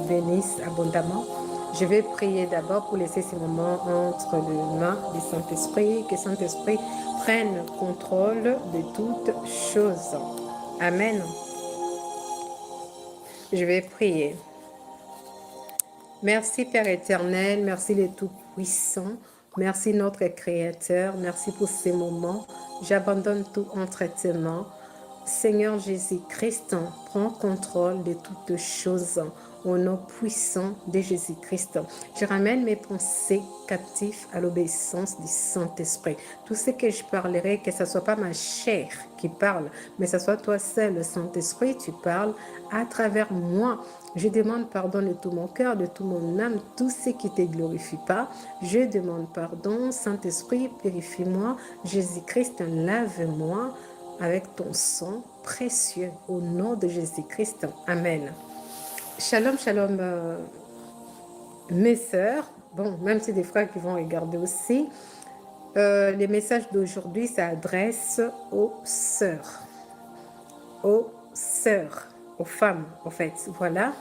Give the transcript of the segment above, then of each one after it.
bénisse abondamment. Je vais prier d'abord pour laisser ces moments entre les mains du Saint-Esprit, que Saint-Esprit prenne contrôle de toutes choses. Amen. Je vais prier. Merci Père éternel, merci le Tout-Puissant, merci notre Créateur, merci pour ces moments. J'abandonne tout entre tes mains. Seigneur Jésus-Christ, prends contrôle de toutes choses au nom puissant de Jésus-Christ. Je ramène mes pensées captives à l'obéissance du Saint-Esprit. Tout ce que je parlerai, que ce ne soit pas ma chair qui parle, mais que ce soit toi seul, le Saint-Esprit, tu parles à travers moi. Je demande pardon de tout mon cœur, de tout mon âme, tout ce qui ne te glorifie pas. Je demande pardon, Saint-Esprit, purifie-moi. Jésus-Christ, lave-moi avec ton sang précieux au nom de Jésus-Christ. Amen. Shalom, shalom, mes sœurs. Bon, même si des frères qui vont regarder aussi. Les messages d'aujourd'hui s'adressent aux sœurs. Aux sœurs, aux femmes, en fait. Voilà.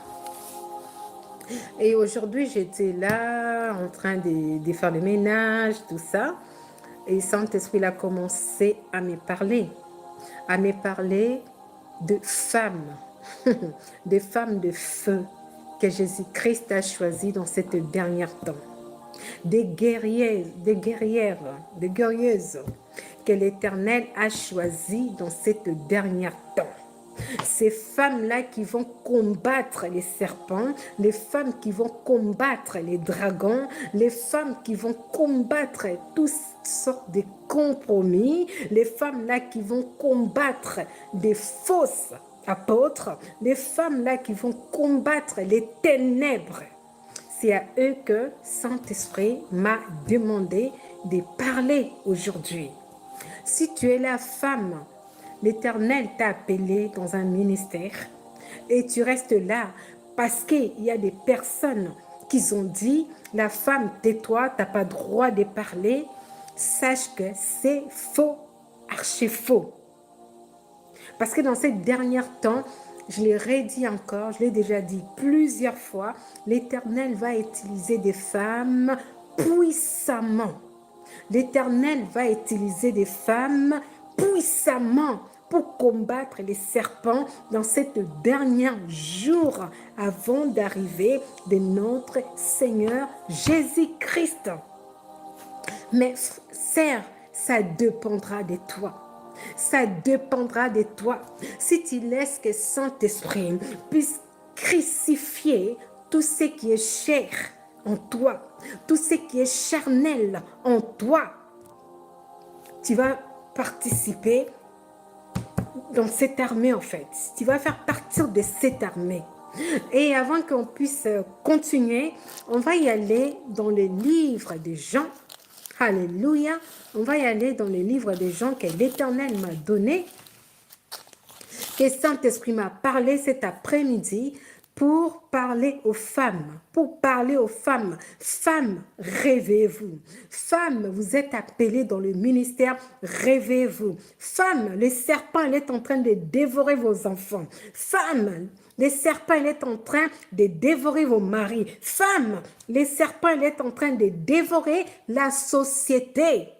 Et aujourd'hui, j'étais là en train de faire le ménage, tout ça. Et Saint-Esprit a commencé à me parler de femmes, des femmes de feu que Jésus-Christ a choisies dans cette dernière temps. Des guerrières, des guerrieuses que l'Éternel a choisies dans cette dernière temps. Ces femmes-là qui vont combattre les serpents, les femmes qui vont combattre les dragons, les femmes qui vont combattre toutes sortes de compromis, les femmes-là qui vont combattre des fausses apôtres, les femmes-là qui vont combattre les ténèbres. C'est à eux que Saint-Esprit m'a demandé de parler aujourd'hui. Si tu es la femme, l'Éternel t'a appelé dans un ministère et tu restes là parce qu'il y a des personnes qui ont dit « La femme, tais-toi, tu n'as pas le droit de parler », sache que c'est faux, archi faux. Parce que dans ces derniers temps, je l'ai redit encore, je l'ai déjà dit plusieurs fois, l'Éternel va utiliser des femmes puissamment. L'Éternel va utiliser des femmes puissamment pour combattre les serpents dans cette dernier jour avant d'arriver de notre Seigneur Jésus-Christ. Mais sœur, ça dépendra de toi. Ça dépendra de toi. Si tu laisses que Saint-Esprit puisse crucifier tout ce qui est chair en toi, tout ce qui est charnel en toi, tu vas participer dans cette armée en fait. Tu vas faire partie de cette armée. Et avant qu'on puisse continuer, on va y aller dans le livre des Jean. Alléluia. On va y aller dans le livre des Jean que l'Éternel m'a donné, que Saint-Esprit m'a parlé cet après-midi pour parler aux femmes, Femmes, réveillez-vous. Femmes, vous êtes appelées dans le ministère, réveillez-vous. Femmes, le serpent, il est en train de dévorer vos enfants. Femmes, le serpent, il est en train de dévorer vos maris. Femmes, le serpent, il est en train de dévorer la société.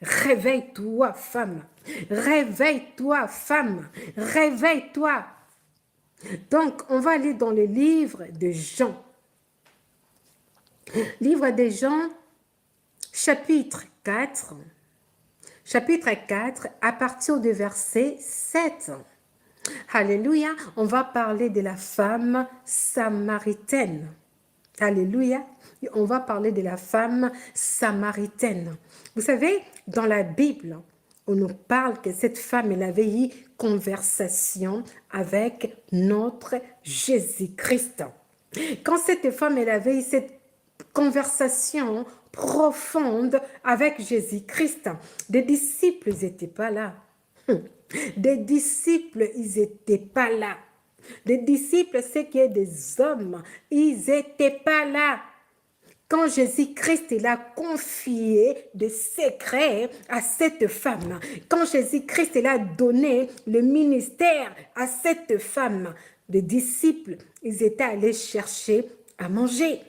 Réveille-toi, femme. Réveille-toi, femme. Réveille-toi. Donc, on va aller dans le livre de Jean. Livre de Jean, chapitre 4. Chapitre 4, à partir du verset 7. Alléluia, on va parler de la femme samaritaine. Alléluia, on va parler de la femme samaritaine. Vous savez, dans la Bible, on nous parle que cette femme, elle avait eu conversation avec notre Jésus-Christ. Quand cette femme, elle avait eu cette conversation profonde avec Jésus-Christ, des disciples n'étaient pas là. Des disciples, ils n'étaient pas là. Des disciples, c'est qu'il y a des hommes, ils n'étaient pas là. Quand Jésus-Christ il a confié des secrets à cette femme, quand Jésus-Christ il a donné le ministère à cette femme, des disciples, ils étaient allés chercher à manger.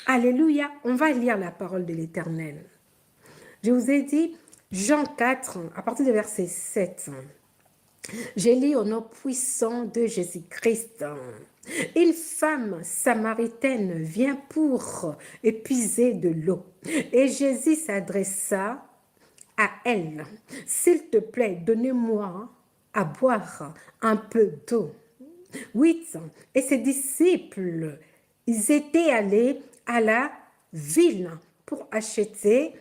Alléluia, on va lire la parole de l'Éternel. Je vous ai dit, Jean 4, à partir du verset 7. J'ai lu au nom puissant de Jésus-Christ. Une femme samaritaine vient pour épuiser de l'eau. Et Jésus s'adressa à elle. S'il te plaît, donnez-moi à boire un peu d'eau. 8. Et ses disciples, ils étaient allés à la ville pour acheter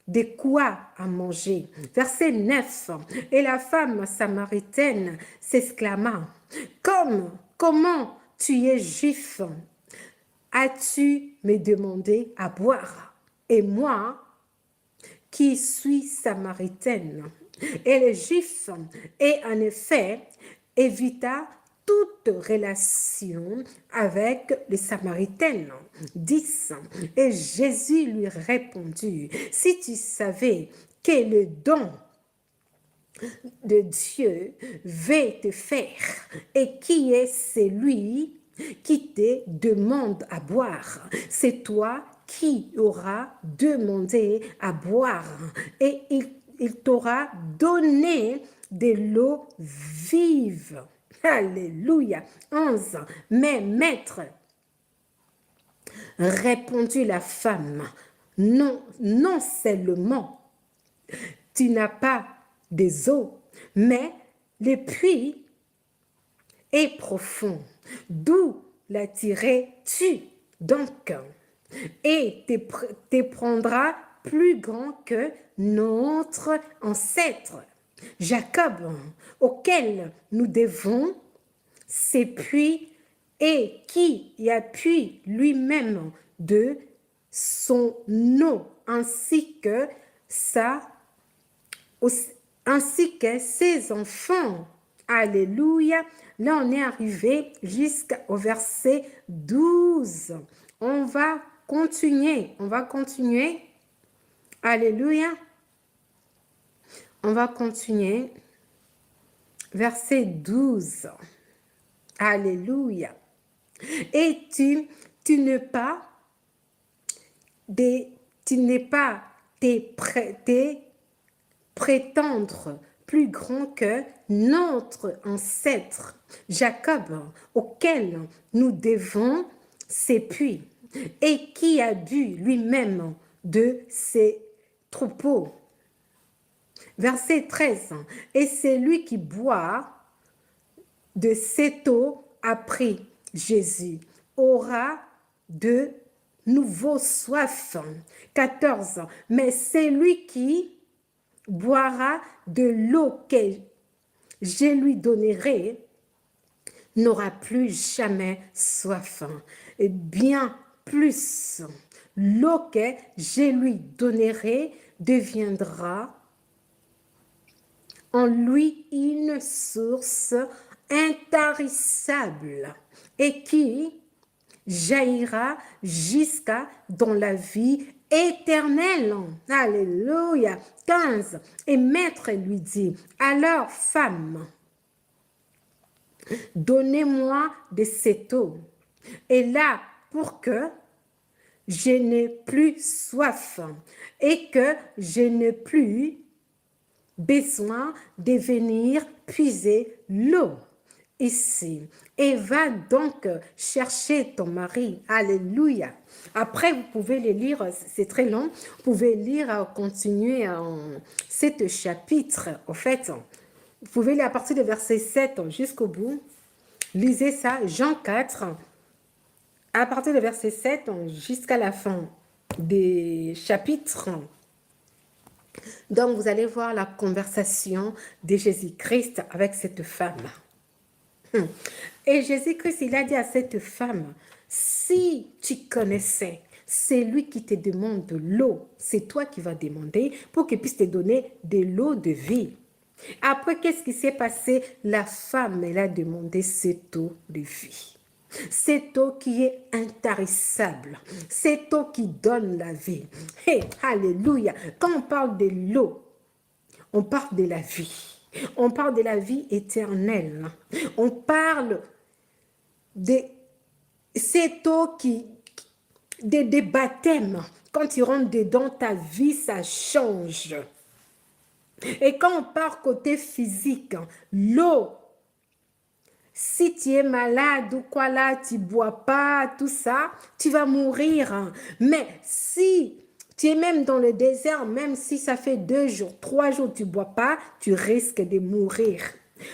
de quoi à manger. Verset 9. Et la femme samaritaine s'exclama, comment tu es juif? As-tu me demandé à boire? Et moi, qui suis samaritaine? Et le juif, et en effet, évita toute relation avec les Samaritaines. 10. Et Jésus lui répondit, si tu savais que le don de Dieu veut te faire et qui est celui qui te demande à boire, c'est toi qui auras demandé à boire et il t'aura donné de l'eau vive. Alléluia. 11. Mais maître, répondit la femme, non seulement tu n'as pas des eaux, mais le puits est profond. D'où la tirais-tu donc? Et te prendra plus grand que notre ancêtre Jacob, auquel nous devons ces puits et qui y appuie lui-même de son eau, ainsi que ses enfants. Alléluia. Là, on est arrivé jusqu'au verset 12. On va continuer. Alléluia. On va continuer. Verset 12. Alléluia. Et tu n'es pas prétendre plus grand que notre ancêtre Jacob, auquel nous devons ces puits, et qui a bu lui-même de ses troupeaux. Verset 13. Et c'est lui qui boit de cette eau après Jésus aura de nouveau soif. 14. Mais c'est lui qui boira de l'eau que je lui donnerai n'aura plus jamais soif. Et bien plus, l'eau que je lui donnerai deviendra en lui une source intarissable et qui jaillira jusqu'à dans la vie éternelle. Alléluia. 15. Et maître lui dit, alors femme, donnez-moi de cette eau. Et là, pour que je n'ai plus soif et que je n'ai plus besoin de venir puiser l'eau ici. Et va donc chercher ton mari. Alléluia. Après, vous pouvez les lire, c'est très long. Vous pouvez lire, continuer cet chapitre. En fait, vous pouvez lire à partir du verset 7 jusqu'au bout. Lisez ça, Jean 4, à partir du verset 7 jusqu'à la fin des chapitres. Donc, vous allez voir la conversation de Jésus-Christ avec cette femme. Et Jésus-Christ, il a dit à cette femme, si tu connaissais, c'est lui qui te demande de l'eau, c'est toi qui vas demander pour qu'il puisse te donner de l'eau de vie. Après, qu'est-ce qui s'est passé? La femme, elle a demandé cette eau de vie. Cette eau qui est intarissable. Cette eau qui donne la vie. Hey, alléluia. Quand on parle de l'eau, on parle de la vie. On parle de la vie éternelle. On parle des, cette eau des baptêmes, quand tu rentres dedans, ta vie, ça change. Et quand on part côté physique, l'eau, si tu es malade ou quoi là, tu ne bois pas, tout ça, tu vas mourir. Mais si tu es même dans le désert, même si ça fait 2 jours, 3 jours, tu ne bois pas, tu risques de mourir.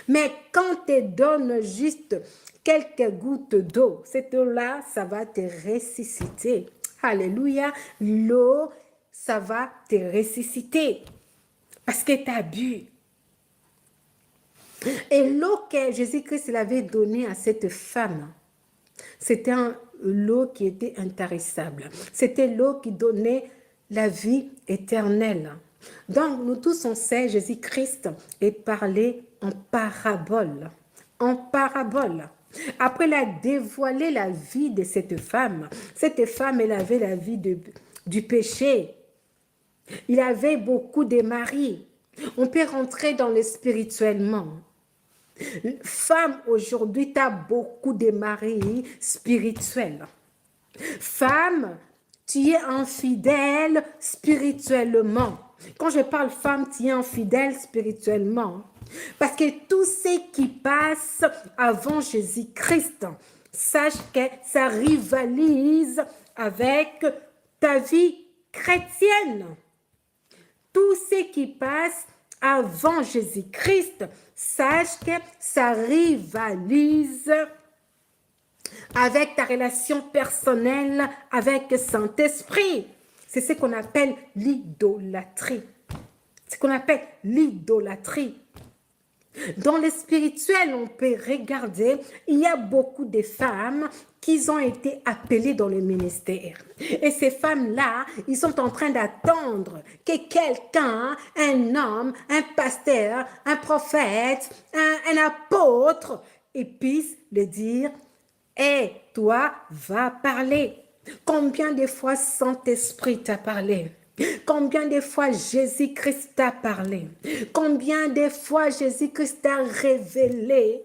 Mais quand tu donnes juste quelques gouttes d'eau, cette eau-là, ça va te ressusciter. Alléluia. L'eau, ça va te ressusciter parce que tu as bu. Et l'eau que Jésus-Christ avait donnée à cette femme, c'était l'eau qui était intarissable. C'était l'eau qui donnait la vie éternelle. Donc, nous tous, on sait, Jésus-Christ est parlé en parabole. En parabole. Après, il a dévoilé la vie de cette femme. Cette femme, elle avait la vie du péché. Il avait beaucoup de maris. On peut rentrer dans le spirituellement. Femme, aujourd'hui, tu as beaucoup de maris spirituels. Femme, tu es infidèle spirituellement. Quand je parle femme, tu es infidèle spirituellement. Parce que tout ce qui passe avant Jésus-Christ, sache que ça rivalise avec ta vie chrétienne. Tout ce qui passe avant Jésus-Christ, sache que ça rivalise avec ta relation personnelle avec le Saint-Esprit. C'est ce qu'on appelle l'idolâtrie. C'est ce qu'on appelle l'idolâtrie. Dans le spirituel, on peut regarder, il y a beaucoup de femmes qui ont été appelées dans le ministère. Et ces femmes-là, ils sont en train d'attendre que quelqu'un, un homme, un pasteur, un prophète, un apôtre, puisse le dire, « Hé, toi, va parler. » Combien de fois Saint-Esprit t'a parlé? Combien de fois Jésus-Christ t'a parlé? Combien de fois Jésus-Christ t'a révélé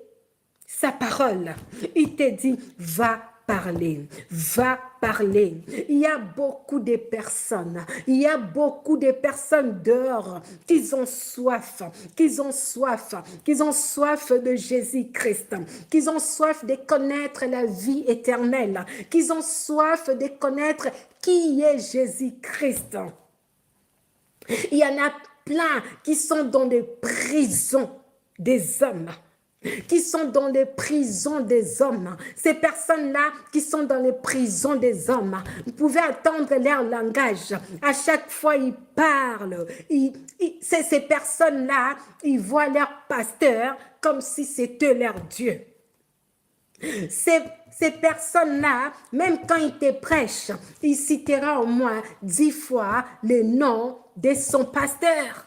sa parole? Il te dit, va parler, va parler. Il y a beaucoup de personnes, dehors qui ont soif, qui ont soif de Jésus-Christ, qui ont soif de connaître la vie éternelle, qui ont soif de connaître qui est Jésus-Christ. Il y en a plein qui sont dans des prisons des hommes. Qui sont dans les prisons des hommes. Ces personnes-là qui sont dans les prisons des hommes, vous pouvez entendre leur langage. À chaque fois, ils parlent. Ces personnes-là, ils voient leur pasteur comme si c'était leur Dieu. Ces personnes-là, même quand ils te prêchent, ils citeront au moins 10 fois le nom de son pasteur.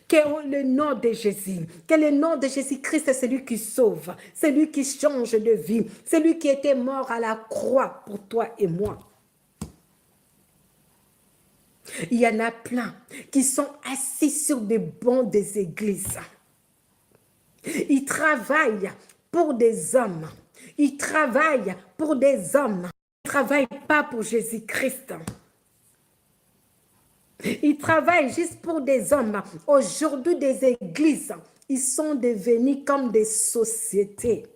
Que le nom de Jésus, que le nom de Jésus-Christ est celui qui sauve, celui qui change de vie, celui qui était mort à la croix pour toi et moi. Il y en a plein qui sont assis sur des bancs des églises. Ils travaillent pour des hommes. Ils travaillent pour des hommes. Ils ne travaillent pas pour Jésus-Christ. Ils travaillent juste pour des hommes. Aujourd'hui, des églises, ils sont devenus comme des sociétés.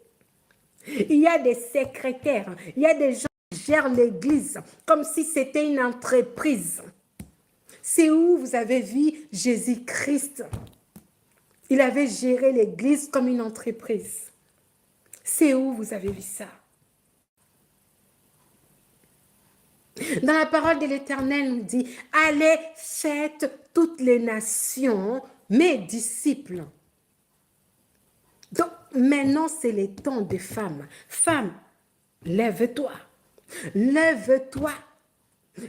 Il y a des secrétaires, il y a des gens qui gèrent l'église comme si c'était une entreprise. C'est où vous avez vu Jésus-Christ? Il avait géré l'église comme une entreprise. C'est où vous avez vu ça? Dans la parole de l'Éternel, nous dit, allez, faites toutes les nations mes disciples. Donc, maintenant, c'est le temps des femmes. Femmes, lève-toi. Lève-toi.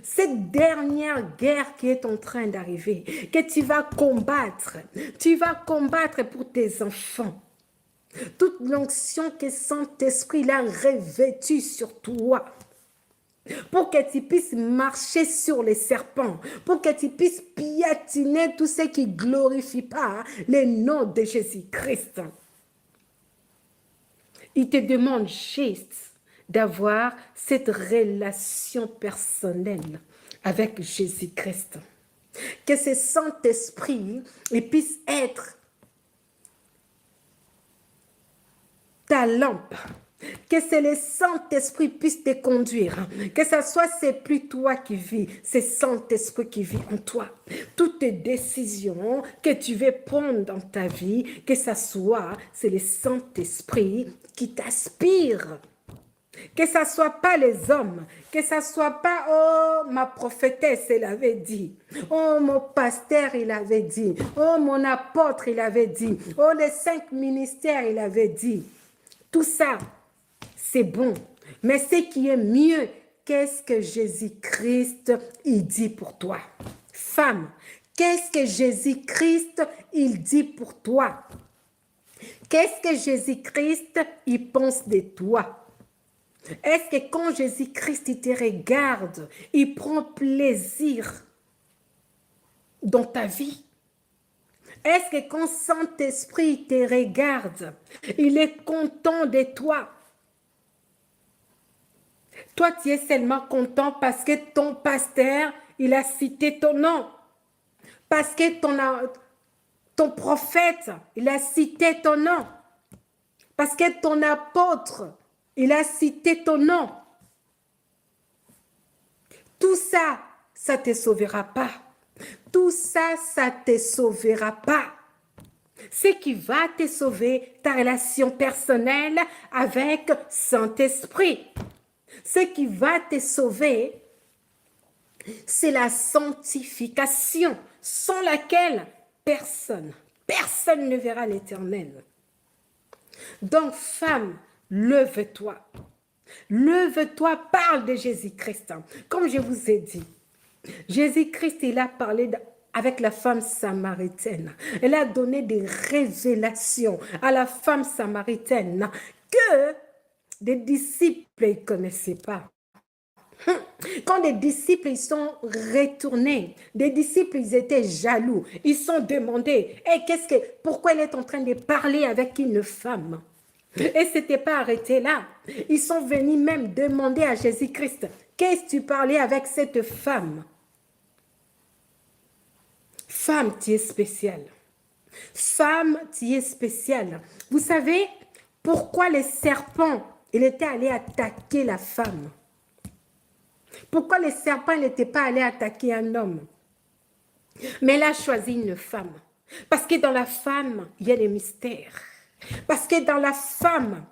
Cette dernière guerre qui est en train d'arriver, que tu vas combattre pour tes enfants. Toute l'onction que Saint-Esprit a revêtue sur toi. Pour que tu puisses marcher sur les serpents, pour que tu puisses piétiner tout ce qui ne glorifie pas le nom de Jésus-Christ. Il te demande juste d'avoir cette relation personnelle avec Jésus-Christ. Que ce Saint-Esprit puisse être ta lampe. Que c'est le Saint-Esprit puisse te conduire. Que ce soit, c'est plus toi qui vis, c'est Saint-Esprit qui vit en toi. Toutes tes décisions que tu veux prendre dans ta vie, que ce soit, c'est le Saint-Esprit qui t'aspire. Que ce ne soit pas les hommes, que ce ne soit pas, oh, ma prophétesse, elle avait dit, oh, mon pasteur, il avait dit, oh, mon apôtre, il avait dit, oh, les 5 ministères, il avait dit. Tout ça, c'est bon. Mais ce qui est mieux, qu'est-ce que Jésus-Christ, il dit pour toi? Femme, qu'est-ce que Jésus-Christ, il dit pour toi? Qu'est-ce que Jésus-Christ, il pense de toi? Est-ce que quand Jésus-Christ, il te regarde, il prend plaisir dans ta vie? Est-ce que quand Saint-Esprit te regarde, il est content de toi? Toi, tu es seulement content parce que ton pasteur, il a cité ton nom. Parce que ton prophète, il a cité ton nom. Parce que ton apôtre, il a cité ton nom. Tout ça, ça ne te sauvera pas. Tout ça, ça ne te sauvera pas. Ce qui va te sauver, ta relation personnelle avec Saint-Esprit. Ce qui va te sauver, c'est la sanctification, sans laquelle personne ne verra l'Éternel. Donc, femme, lève-toi. Lève-toi, parle de Jésus-Christ. Comme je vous ai dit, Jésus-Christ, il a parlé avec la femme samaritaine. Elle a donné des révélations à la femme samaritaine que des disciples ne connaissaient pas. Quand les disciples ils sont retournés, des disciples ils étaient jaloux, ils se sont demandé pourquoi elle est en train de parler avec une femme. Et ce n'était pas arrêté là. Ils sont venus même demander à Jésus-Christ, qu'est-ce que tu parlais avec cette femme? Femme, tu es spéciale. Femme, tu es spéciale. Vous savez pourquoi le serpent, il était allé attaquer la femme? Pourquoi le serpent n'était pas allé attaquer un homme? Mais il a choisi une femme. Parce que dans la femme, il y a des mystères. Parce que dans la femme,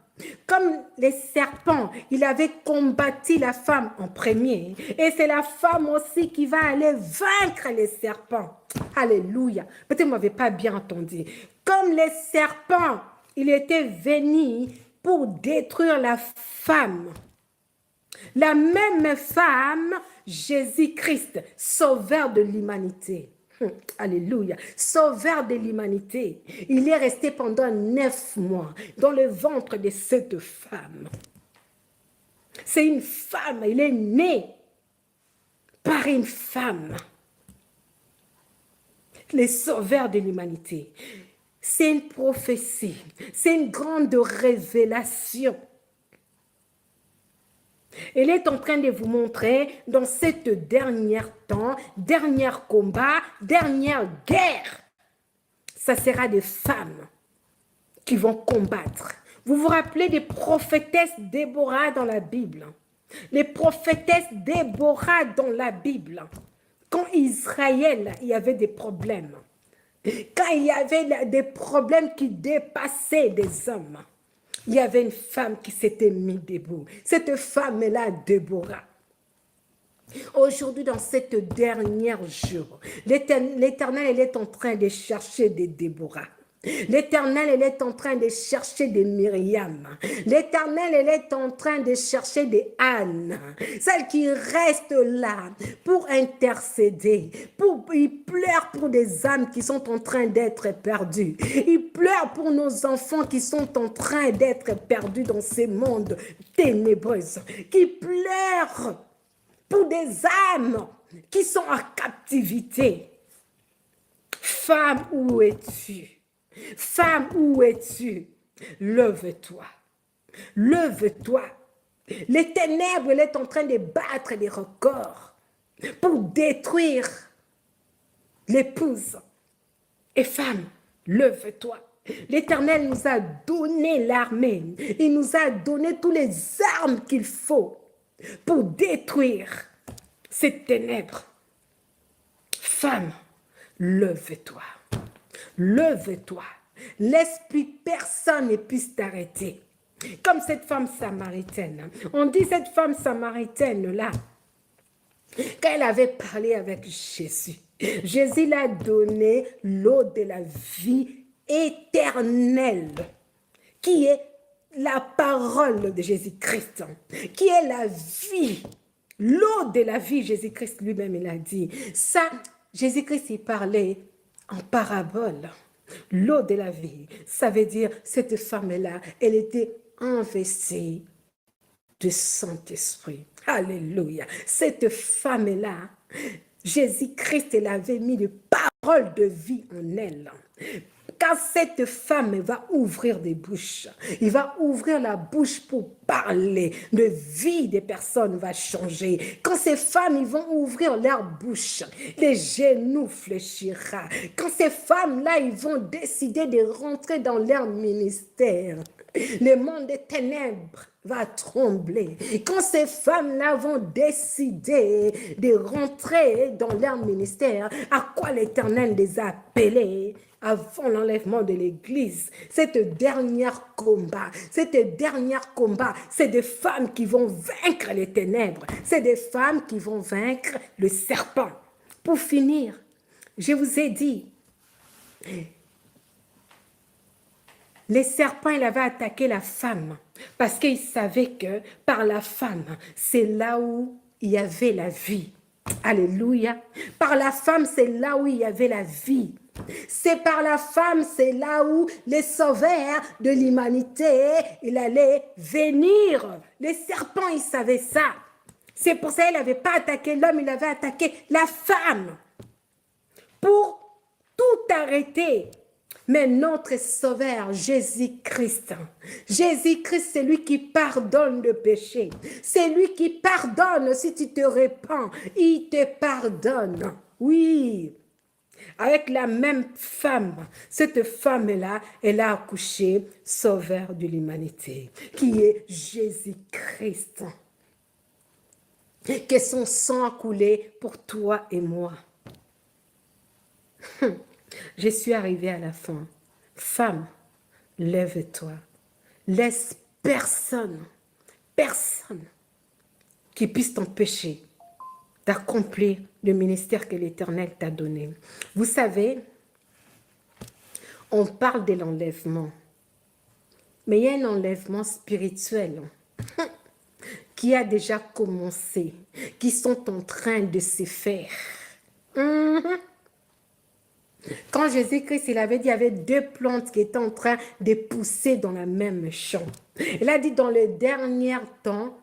comme les serpents, il avait combattu la femme en premier. Et c'est la femme aussi qui va aller vaincre les serpents. Alléluia. Peut-être que vous ne m'avez pas bien entendu. Comme les serpents, il était venu pour détruire la femme. La même femme, Jésus-Christ, sauveur de l'humanité. Alléluia. Sauveur de l'humanité. Il est resté pendant 9 mois dans le ventre de cette femme. C'est une femme. Il est né par une femme. Le sauveur de l'humanité. C'est une prophétie. C'est une grande révélation. Elle est en train de vous montrer dans cette dernière temps, dernier combat, dernière guerre. Ça sera des femmes qui vont combattre. Vous vous rappelez des prophétesses Déborah dans la Bible? Les prophétesses Déborah dans la Bible. Quand Israël, il y avait des problèmes. Quand il y avait des problèmes qui dépassaient des hommes. Il y avait une femme qui s'était mise debout. Cette femme-là, Déborah. Aujourd'hui, dans cette dernière jour, l'Éternel, elle est en train de chercher des Déborah. L'Éternel, elle est en train de chercher des Myriam. L'Éternel, elle est en train de chercher des Anne. Celles qui restent là pour intercéder. Ils pleurent pour des âmes qui sont en train d'être perdues. Ils pleurent pour nos enfants qui sont en train d'être perdus dans ces mondes ténébreux. Qui pleurent pour des âmes qui sont en captivité. Femme, où es-tu? Femme, où es-tu? Lève-toi. Lève-toi. Les ténèbres, elle est en train de battre des records pour détruire l'épouse. Et femme, lève-toi. L'Éternel nous a donné l'armée. Il nous a donné toutes les armes qu'il faut pour détruire ces ténèbres. Femme, lève-toi. Lève-toi. Laisse plus personne ne puisse t'arrêter. Comme cette femme samaritaine. On dit cette femme samaritaine-là, quand elle avait parlé avec Jésus, Jésus l'a donné l'eau de la vie éternelle, qui est la parole de Jésus-Christ, qui est la vie. L'eau de la vie, Jésus-Christ lui-même, il a dit. Ça, Jésus-Christ, il parlait en parabole. L'eau de la vie, ça veut dire, cette femme-là, elle était investie de Saint-Esprit. Alléluia. Cette femme-là, Jésus-Christ, elle avait mis des paroles de vie en elle. Quand cette femme va ouvrir des bouches, il va ouvrir la bouche pour parler, de vie des personnes va changer. Quand ces femmes ils vont ouvrir leur bouche, les genoux fléchiront. Quand ces femmes-là, ils vont décider de rentrer dans leur ministère, le monde des ténèbres va trembler. Quand ces femmes-là vont décider de rentrer dans leur ministère, à quoi l'Éternel les a appelés avant l'enlèvement de l'Église, cette dernière combat, c'est des femmes qui vont vaincre les ténèbres, c'est des femmes qui vont vaincre le serpent. Pour finir, je vous ai dit, les serpents, il avait attaqué la femme parce qu'il savait que par la femme, c'est là où il y avait la vie. Alléluia. Par la femme, c'est là où il y avait la vie. C'est par la femme, c'est là où les sauveurs de l'humanité, il allait venir. Les serpents, ils savaient ça. C'est pour ça qu'il n'avait pas attaqué l'homme, il avait attaqué la femme. Pour tout arrêter. Mais notre Sauveur, Jésus-Christ, c'est lui qui pardonne le péché. C'est lui qui pardonne si tu te répands. Il te pardonne. Oui. Avec la même femme, cette femme-là, elle a accouché Sauveur de l'humanité, qui est Jésus-Christ. Que son sang a coulé pour toi et moi. Je suis arrivée à la fin. Femme, lève-toi. Laisse personne qui puisse t'empêcher d'accomplir le ministère que l'Éternel t'a donné. Vous savez, on parle de l'enlèvement, mais il y a un enlèvement spirituel qui a déjà commencé, qui sont en train de se faire. Quand Jésus-Christ, il avait dit, il y avait deux plantes qui étaient en train de pousser dans la même champ. Il a dit, dans le dernier temps,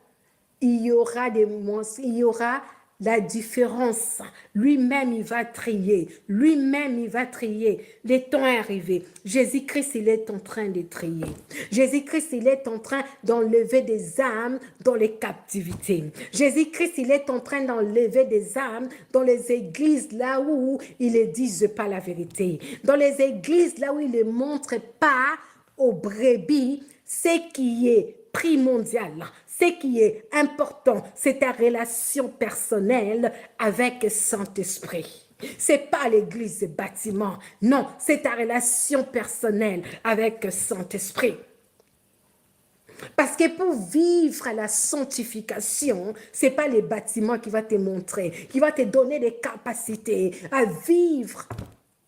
il y aura des monstres, il y aura la différence. Lui-même, il va trier. Lui-même, il va trier. Le temps est arrivé. Jésus-Christ, il est en train de trier. Jésus-Christ, il est en train d'enlever des âmes dans les captivités. Jésus-Christ, il est en train d'enlever des âmes dans les églises là où ils ne disent pas la vérité. Dans les églises là où ils ne montrent pas aux brebis ce qui est primordial. Ce qui est important, c'est ta relation personnelle avec Saint-Esprit. Ce n'est pas l'église de bâtiment. Non, c'est ta relation personnelle avec Saint-Esprit. Parce que pour vivre la sanctification, ce n'est pas les bâtiments qui vont te montrer, qui vont te donner des capacités à vivre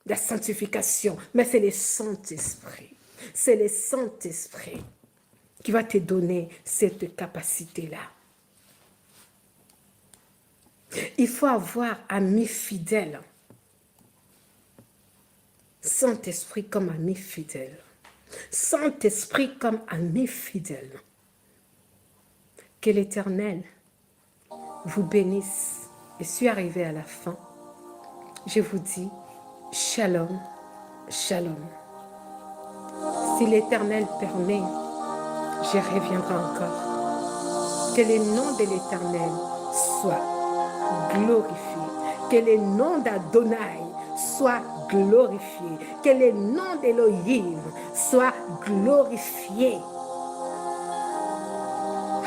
la sanctification, mais c'est le Saint-Esprit. C'est le Saint-Esprit qui va te donner cette capacité-là. Il faut avoir ami fidèle. Saint-Esprit comme ami fidèle. Saint-Esprit comme ami fidèle. Que l'Éternel vous bénisse. Je suis arrivée à la fin. Je vous dis shalom, shalom. Si l'Éternel permet, Je reviendrai encore. Que le nom de l'Éternel soit glorifié. Que le nom d'Adonai soit glorifié. Que le nom d'Élohim soit glorifié.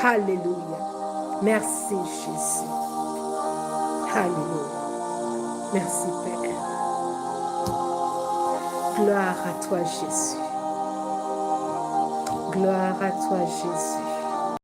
Alléluia. Merci Jésus. Alléluia. Merci Père. Gloire à toi Jésus. Gloire à toi Jésus.